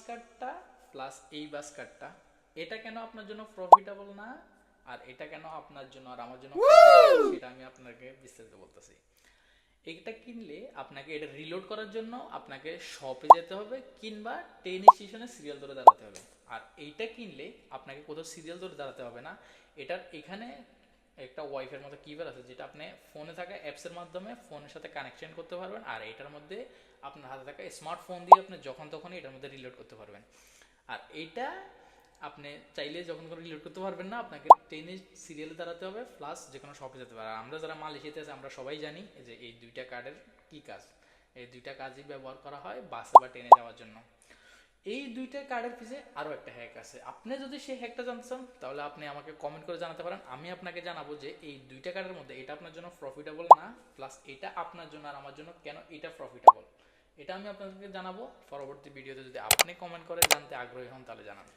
কার্ডটা প্লাস এই বাস কার্ডটা, এটা কেন আপনার জন্য প্রফিটেবল না আর এটা কেন আপনার জন্য আর আমার জন্য প্রফিটেবল, সেটা আমি আপনাকে বিস্তারিত বলতেছি। এটা কিনলে আপনাকে এটা রিলোড করার জন্য আপনাকে শপে যেতে হবে কিংবা ট্রেন স্টেশনে সিরিয়াল ধরে দাঁড়াতে হবে। আর এইটা কিনলে আপনাকে কোথাও সিরিয়াল ধরে দাঁড়াতে হবে না। এটার এখানে একটা ওয়াইফাইয়ের মতো কিপার আছে, যেটা আপনি ফোনে থাকা অ্যাপসের মাধ্যমে ফোনের সাথে কানেকশন করতে পারবেন। আর এটার মধ্যে আপনার হাতে থাকা স্মার্টফোন দিয়ে আপনি যখন তখনই এটার মধ্যে রিলোড করতে পারবেন। আর এইটা আপনি চাইলে যখন কোনো রিলোড করতে পারবেন না, আপনাকে ট্রেনে সিরিয়ালে দাঁড়াতে হবে প্লাস যে কোনো শপে যেতে পারে। আর আমরা যারা মালয়েশিয়াতে আছি আমরা সবাই জানি যে এই দুইটা কার্ডের কি কাজ। এই দুইটা কাজই ব্যবহার করা হয় বাসে বা ট্রেনে যাওয়ার জন্য। এই দুইটা কার্ডের পিছে আরও একটা হ্যাক আছে। আপনি যদি সেই হ্যাকটা জানতে চান তাহলে আপনি আমাকে কমেন্ট করে জানাতে পারেন, আমি আপনাকে জানাবো যে এই দুইটা কার্ডের মধ্যে এটা আপনার জন্য প্রফিটেবল না, প্লাস এটা আপনার জন্য আর আমার জন্য কেন এটা প্রফিটেবল। এটা আমি আপনাদেরকে জানাবো পরবর্তী ভিডিওতে। যদি আপনি কমেন্ট করে জানতে আগ্রহী হন তাহলে জানান।